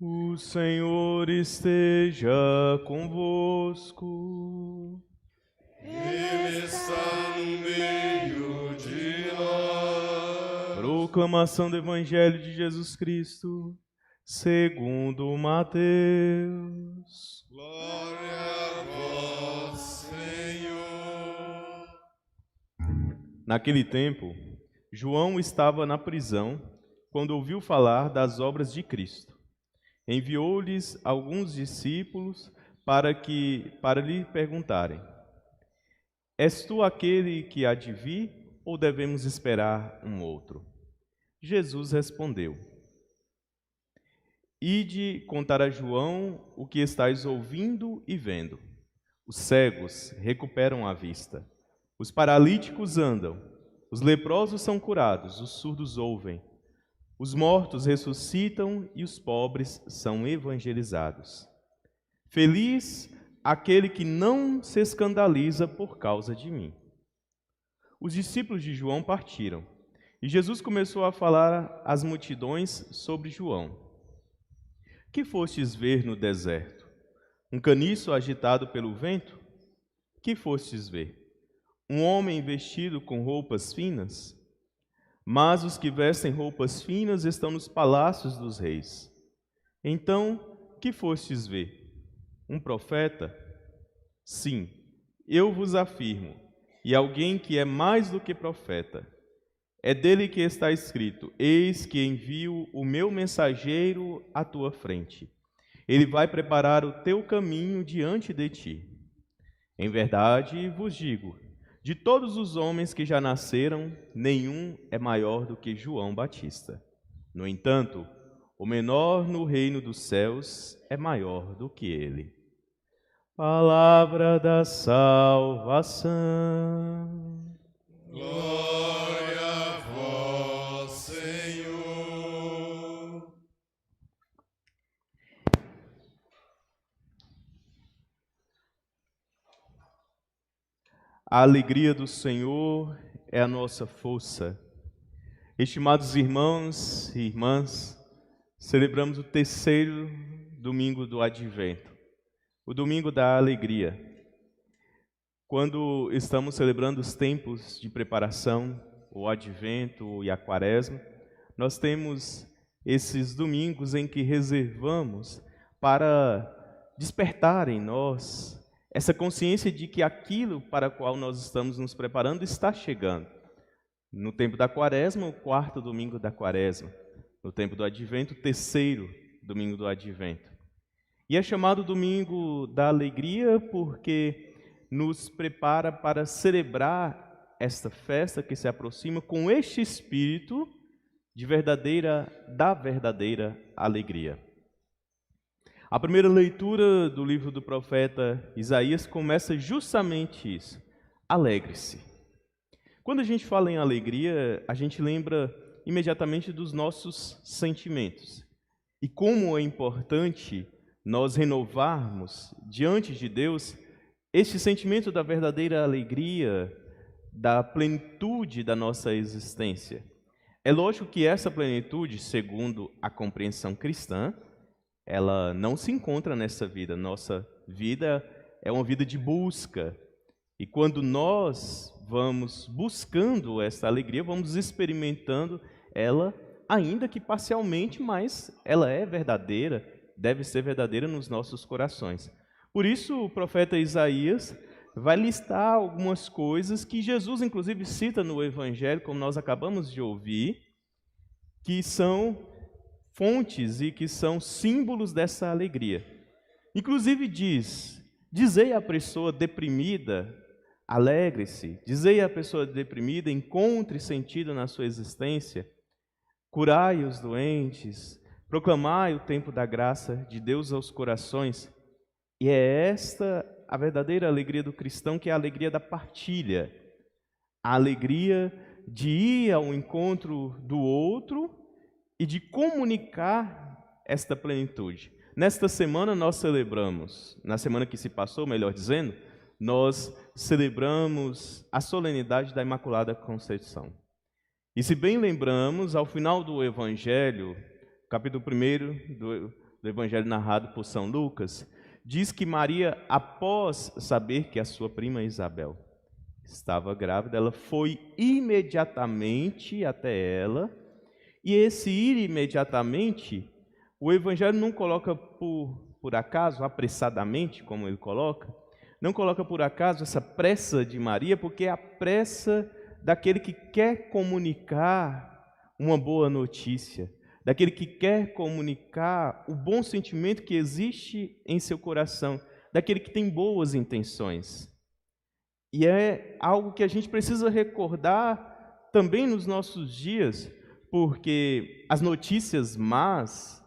O Senhor esteja convosco. Ele está no meio de nós. Proclamação do Evangelho de Jesus Cristo, segundo Mateus. Glória a vós, Senhor. Naquele tempo, João estava na prisão quando ouviu falar das obras de Cristo. Enviou-lhes alguns discípulos para lhe perguntarem: És tu aquele que há de vir, ou devemos esperar um outro? Jesus respondeu: Ide contar a João o que estáis ouvindo e vendo. Os cegos recuperam a vista, os paralíticos andam, os leprosos são curados, os surdos ouvem, os mortos ressuscitam e os pobres são evangelizados. Feliz aquele que não se escandaliza por causa de mim. Os discípulos de João partiram, e Jesus começou a falar às multidões sobre João. Que fostes ver no deserto? Um caniço agitado pelo vento? Que fostes ver? Um homem vestido com roupas finas? Mas os que vestem roupas finas estão nos palácios dos reis. Então, que fostes ver? Um profeta? Sim, eu vos afirmo, e alguém que é mais do que profeta. É dele que está escrito: Eis que envio o meu mensageiro à tua frente. Ele vai preparar o teu caminho diante de ti. Em verdade vos digo, de todos os homens que já nasceram, nenhum é maior do que João Batista. No entanto, o menor no reino dos céus é maior do que ele. Palavra da salvação. Glória a vós, Senhor. A alegria do Senhor é a nossa força. Estimados irmãos e irmãs, celebramos o terceiro domingo do Advento, o domingo da alegria. Quando estamos celebrando os tempos de preparação, o Advento e a Quaresma, nós temos esses domingos em que reservamos para despertar em nós essa consciência de que aquilo para o qual nós estamos nos preparando está chegando. No tempo da Quaresma, o quarto domingo da Quaresma. No tempo do Advento, o terceiro domingo do Advento. E é chamado domingo da alegria porque nos prepara para celebrar esta festa que se aproxima com este espírito da verdadeira alegria. A primeira leitura do livro do profeta Isaías começa justamente isso: alegre-se. Quando a gente fala em alegria, a gente lembra imediatamente dos nossos sentimentos. E como é importante nós renovarmos diante de Deus este sentimento da verdadeira alegria, da plenitude da nossa existência. É lógico que essa plenitude, segundo a compreensão cristã, ela não se encontra nessa vida. Nossa vida é uma vida de busca. E quando nós vamos buscando essa alegria, vamos experimentando ela, ainda que parcialmente, mas ela é verdadeira, deve ser verdadeira nos nossos corações. Por isso, o profeta Isaías vai listar algumas coisas que Jesus, inclusive, cita no Evangelho, como nós acabamos de ouvir, que são fontes e que são símbolos dessa alegria. Inclusive diz: dizei à pessoa deprimida, alegre-se. Dizei à pessoa deprimida, encontre sentido na sua existência. Curai os doentes, proclamai o tempo da graça de Deus aos corações. E é esta a verdadeira alegria do cristão, que é a alegria da partilha. A alegria de ir ao encontro do outro e de comunicar esta plenitude. Nesta semana nós celebramos, na semana que se passou, melhor dizendo, nós celebramos a solenidade da Imaculada Conceição. E se bem lembramos, ao final do Evangelho, capítulo 1 do evangelho narrado por São Lucas, diz que Maria, após saber que a sua prima Isabel estava grávida, ela foi imediatamente até ela, e esse ir imediatamente, o evangelho não coloca por acaso, apressadamente, como ele coloca, não coloca por acaso essa pressa de Maria, porque é a pressa daquele que quer comunicar uma boa notícia, daquele que quer comunicar o bom sentimento que existe em seu coração, daquele que tem boas intenções. E é algo que a gente precisa recordar também nos nossos dias, porque as notícias más,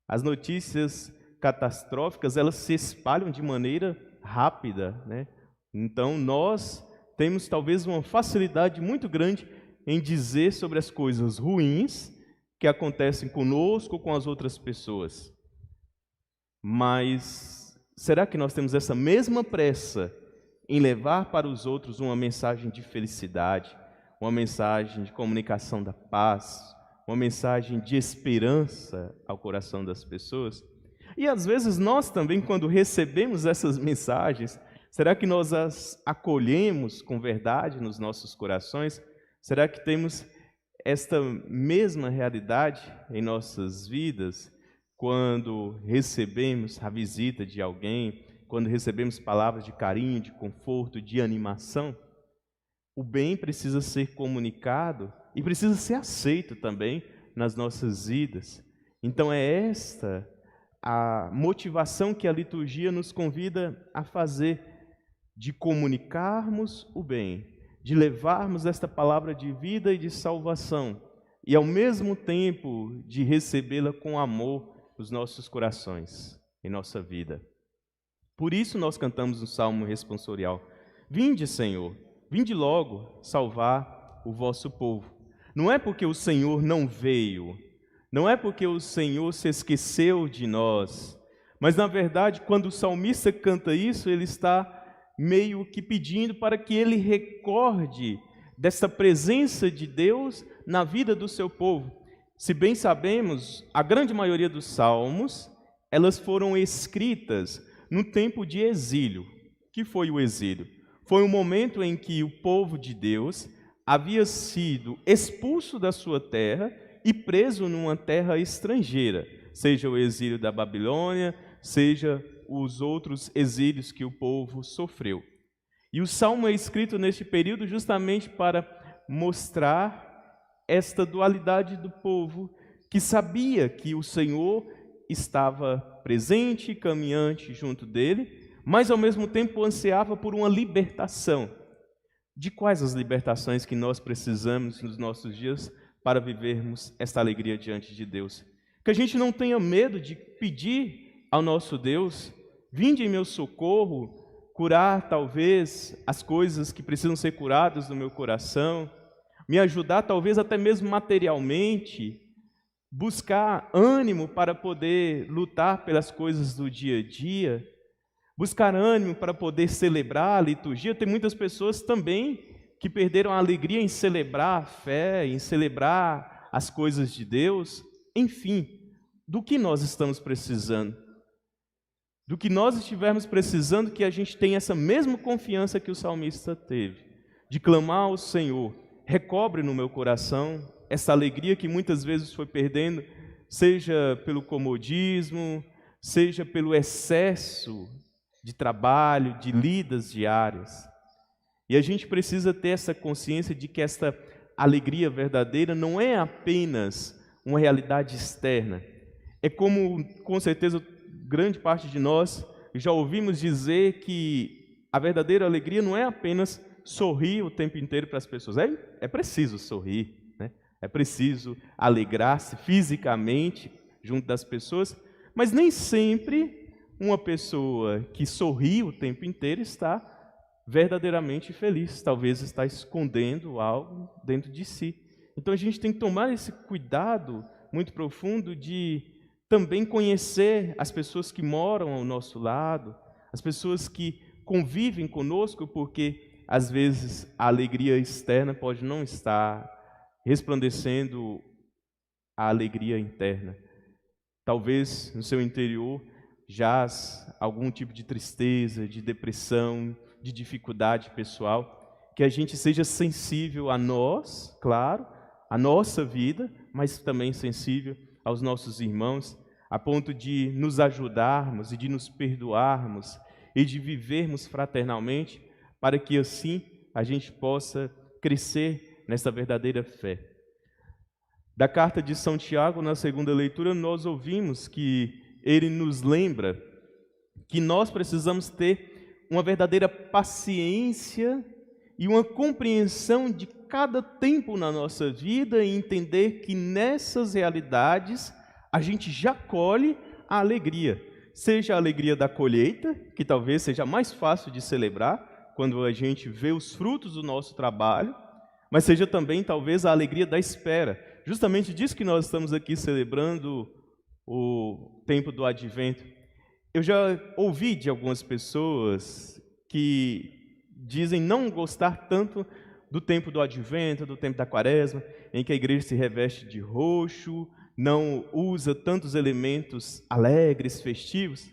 as notícias catastróficas, elas se espalham de maneira rápida, né? Então nós temos talvez uma facilidade muito grande em dizer sobre as coisas ruins que acontecem conosco ou com as outras pessoas. Mas será que nós temos essa mesma pressa em levar para os outros uma mensagem de felicidade, uma mensagem de comunicação da paz, uma mensagem de esperança ao coração das pessoas? E às vezes nós também, quando recebemos essas mensagens, será que nós as acolhemos com verdade nos nossos corações? Será que temos esta mesma realidade em nossas vidas quando recebemos a visita de alguém, quando recebemos palavras de carinho, de conforto, de animação? O bem precisa ser comunicado e precisa ser aceito também nas nossas vidas. Então é esta a motivação que a liturgia nos convida a fazer, de comunicarmos o bem, de levarmos esta palavra de vida e de salvação, e ao mesmo tempo de recebê-la com amor nos nossos corações, em nossa vida. Por isso nós cantamos no Salmo responsorial: Vinde, Senhor, vinde logo salvar o vosso povo. Não é porque o Senhor não veio, não é porque o Senhor se esqueceu de nós, mas na verdade, quando o salmista canta isso, ele está meio que pedindo para que ele recorde dessa presença de Deus na vida do seu povo. Se bem sabemos, a grande maioria dos salmos, elas foram escritas no tempo de exílio. Que foi o exílio? Foi um momento em que o povo de Deus havia sido expulso da sua terra e preso numa terra estrangeira, seja o exílio da Babilônia, seja os outros exílios que o povo sofreu. E o Salmo é escrito neste período justamente para mostrar esta dualidade do povo, que sabia que o Senhor estava presente e caminhante junto dele, mas ao mesmo tempo ansiava por uma libertação. De quais as libertações que nós precisamos nos nossos dias para vivermos esta alegria diante de Deus? Que a gente não tenha medo de pedir ao nosso Deus: vinde em meu socorro, curar talvez as coisas que precisam ser curadas no meu coração, me ajudar talvez até mesmo materialmente, buscar ânimo para poder lutar pelas coisas do dia a dia, buscar ânimo para poder celebrar a liturgia. Tem muitas pessoas também que perderam a alegria em celebrar a fé, em celebrar as coisas de Deus. Enfim, do que nós estamos precisando? Do que nós estivermos precisando, que a gente tenha essa mesma confiança que o salmista teve, de clamar ao Senhor: recobre no meu coração essa alegria que muitas vezes foi perdendo, seja pelo comodismo, seja pelo excesso de trabalho, de lidas diárias. E a gente precisa ter essa consciência de que esta alegria verdadeira não é apenas uma realidade externa. É como, com certeza, grande parte de nós já ouvimos dizer que a verdadeira alegria não é apenas sorrir o tempo inteiro para as pessoas. É preciso sorrir, né? É preciso alegrar-se fisicamente junto das pessoas, mas nem sempre uma pessoa que sorri o tempo inteiro está verdadeiramente feliz. Talvez está escondendo algo dentro de si. Então a gente tem que tomar esse cuidado muito profundo de também conhecer as pessoas que moram ao nosso lado, as pessoas que convivem conosco, porque às vezes a alegria externa pode não estar resplandecendo a alegria interna. Talvez no seu interior jaz algum tipo de tristeza, de depressão, de dificuldade pessoal, que a gente seja sensível a nós, claro, a nossa vida, mas também sensível aos nossos irmãos, a ponto de nos ajudarmos e de nos perdoarmos e de vivermos fraternalmente, para que assim a gente possa crescer nessa verdadeira fé. Da carta de São Tiago, na segunda leitura, nós ouvimos que ele nos lembra que nós precisamos ter uma verdadeira paciência e uma compreensão de cada tempo na nossa vida e entender que nessas realidades a gente já colhe a alegria. Seja a alegria da colheita, que talvez seja mais fácil de celebrar quando a gente vê os frutos do nosso trabalho, mas seja também talvez a alegria da espera. Justamente disso que nós estamos aqui celebrando o tempo do Advento. Eu já ouvi de algumas pessoas que dizem não gostar tanto do tempo do Advento, do tempo da Quaresma, em que a igreja se reveste de roxo, não usa tantos elementos alegres, festivos.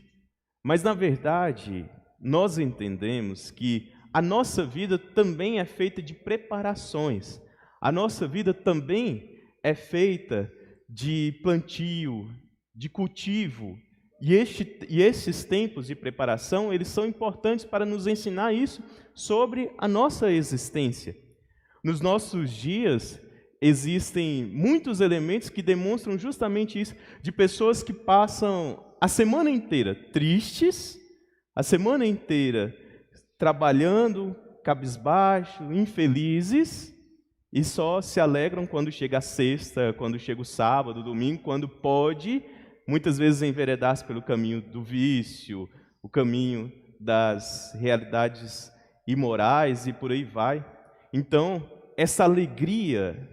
Mas, na verdade, nós entendemos que a nossa vida também é feita de preparações. A nossa vida também é feita de plantio, de cultivo. E esses tempos de preparação, eles são importantes para nos ensinar isso sobre a nossa existência. Nos nossos dias, existem muitos elementos que demonstram justamente isso, de pessoas que passam a semana inteira tristes, a semana inteira trabalhando, cabisbaixo, infelizes, e só se alegram quando chega a sexta, quando chega o sábado, o domingo, quando pode, muitas vezes, enveredar-se pelo caminho do vício, o caminho das realidades imorais e por aí vai. Então, essa alegria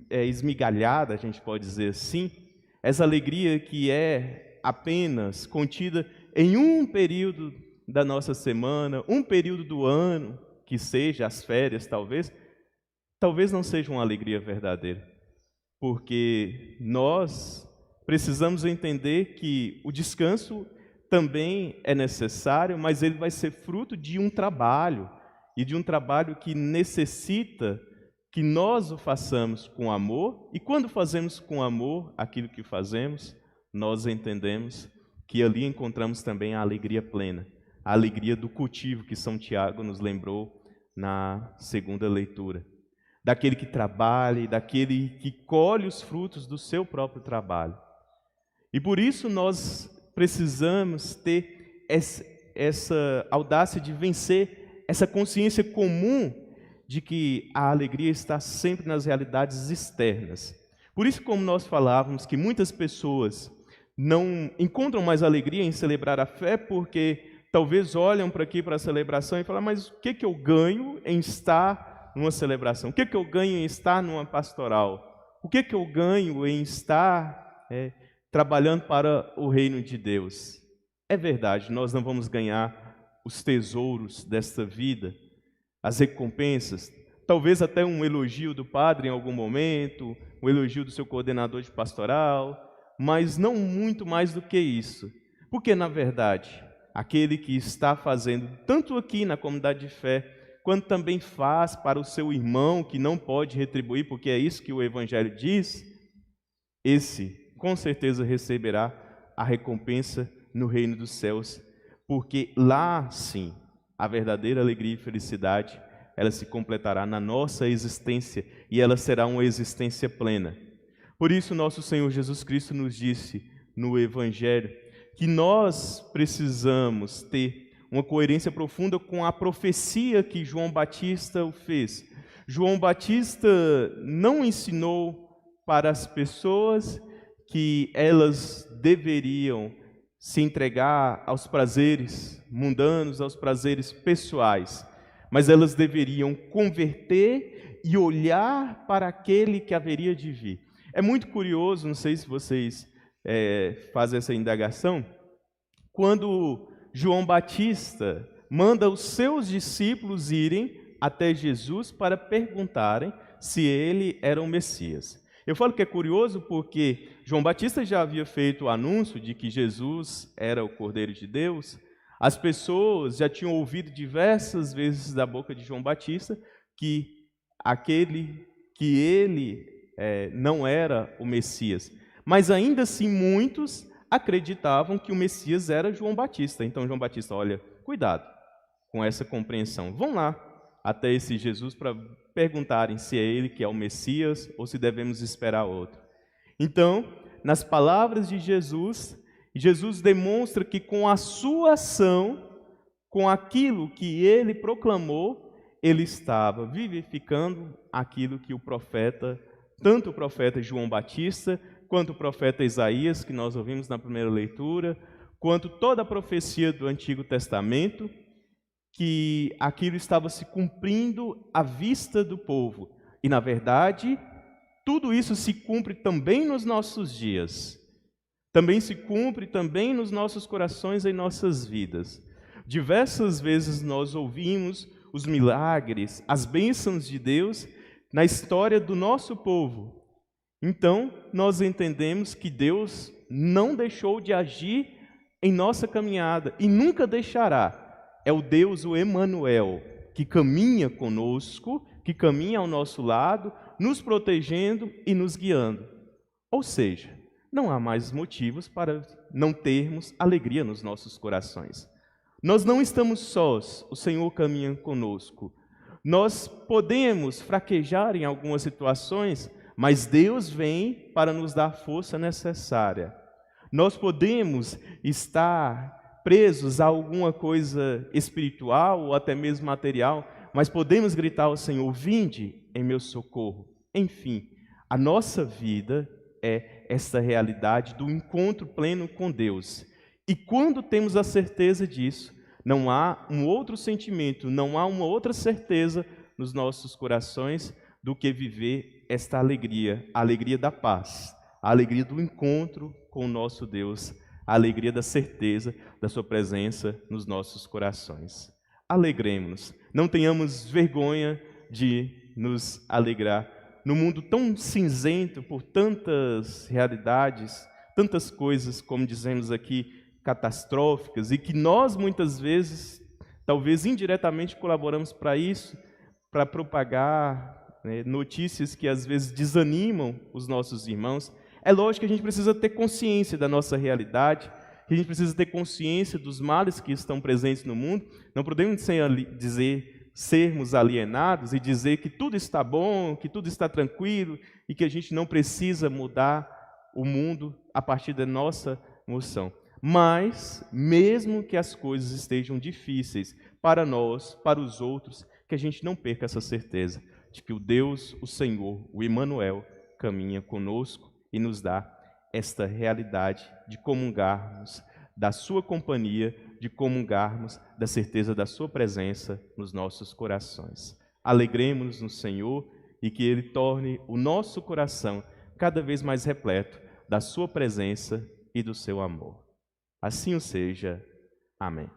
esmigalhada, a gente pode dizer assim, essa alegria que é apenas contida em um período da nossa semana, um período do ano, que seja as férias talvez não seja uma alegria verdadeira, porque nós precisamos entender que o descanso também é necessário, mas ele vai ser fruto de um trabalho, e de um trabalho que necessita que nós o façamos com amor, e quando fazemos com amor aquilo que fazemos, nós entendemos que ali encontramos também a alegria plena, a alegria do cultivo que São Tiago nos lembrou na segunda leitura. Daquele que trabalha e daquele que colhe os frutos do seu próprio trabalho. E por isso nós precisamos ter essa audácia de vencer essa consciência comum de que a alegria está sempre nas realidades externas. Por isso, como nós falávamos, que muitas pessoas não encontram mais alegria em celebrar a fé, porque talvez olham para aqui para a celebração e falam, mas o que eu ganho em estar numa celebração? O que eu ganho em estar numa pastoral? O que eu ganho em estar trabalhando para o reino de Deus? É verdade, nós não vamos ganhar os tesouros desta vida, as recompensas, talvez até um elogio do padre em algum momento, um elogio do seu coordenador de pastoral, mas não muito mais do que isso. Porque, na verdade, aquele que está fazendo, tanto aqui na comunidade de fé, quanto também faz para o seu irmão, que não pode retribuir, porque é isso que o Evangelho diz, esse, com certeza, receberá a recompensa no reino dos céus, porque lá, sim, a verdadeira alegria e felicidade, ela se completará na nossa existência, e ela será uma existência plena. Por isso, nosso Senhor Jesus Cristo nos disse no Evangelho que nós precisamos ter uma coerência profunda com a profecia que João Batista o fez. João Batista não ensinou para as pessoas que elas deveriam se entregar aos prazeres mundanos, aos prazeres pessoais, mas elas deveriam converter e olhar para aquele que haveria de vir. É muito curioso, não sei se vocês fazem essa indagação, quando João Batista manda os seus discípulos irem até Jesus para perguntarem se ele era o Messias. Eu falo que é curioso porque João Batista já havia feito o anúncio de que Jesus era o Cordeiro de Deus. As pessoas já tinham ouvido diversas vezes da boca de João Batista que ele não era o Messias. Mas ainda assim muitos acreditavam que o Messias era João Batista. Então João Batista, olha, cuidado com essa compreensão. Vão lá até esse Jesus para perguntarem se é ele que é o Messias ou se devemos esperar outro. Então, nas palavras de Jesus, Jesus demonstra que com a sua ação, com aquilo que ele proclamou, ele estava vivificando aquilo que o profeta, tanto o profeta João Batista, quanto o profeta Isaías, que nós ouvimos na primeira leitura, quanto toda a profecia do Antigo Testamento, que aquilo estava se cumprindo à vista do povo. E, na verdade, tudo isso se cumpre também nos nossos dias. Também se cumpre também nos nossos corações e em nossas vidas. Diversas vezes nós ouvimos os milagres, as bênçãos de Deus na história do nosso povo. Então, nós entendemos que Deus não deixou de agir em nossa caminhada e nunca deixará. É o Deus, o Emanuel, que caminha conosco, que caminha ao nosso lado, nos protegendo e nos guiando. Ou seja, não há mais motivos para não termos alegria nos nossos corações. Nós não estamos sós, o Senhor caminha conosco. Nós podemos fraquejar em algumas situações, mas Deus vem para nos dar a força necessária. Nós podemos estar presos a alguma coisa espiritual ou até mesmo material, mas podemos gritar ao Senhor, vinde em meu socorro. Enfim, a nossa vida é essa realidade do encontro pleno com Deus. E quando temos a certeza disso, não há um outro sentimento, não há uma outra certeza nos nossos corações do que viver esta alegria, a alegria da paz, a alegria do encontro com o nosso Deus, a alegria da certeza da sua presença nos nossos corações. Alegremos-nos, não tenhamos vergonha de nos alegrar. No mundo tão cinzento por tantas realidades, tantas coisas, como dizemos aqui, catastróficas, e que nós muitas vezes, talvez indiretamente, colaboramos para isso, para propagar notícias que às vezes desanimam os nossos irmãos. É lógico que a gente precisa ter consciência da nossa realidade, que a gente precisa ter consciência dos males que estão presentes no mundo. Não podemos sermos alienados e dizer que tudo está bom, que tudo está tranquilo e que a gente não precisa mudar o mundo a partir da nossa moção. Mas, mesmo que as coisas estejam difíceis para nós, para os outros, que a gente não perca essa certeza de que o Deus, o Senhor, o Emanuel, caminha conosco e nos dá esta realidade de comungarmos da sua companhia, de comungarmos da certeza da sua presença nos nossos corações. Alegremos-nos no Senhor e que Ele torne o nosso coração cada vez mais repleto da sua presença e do seu amor. Assim o seja. Amém.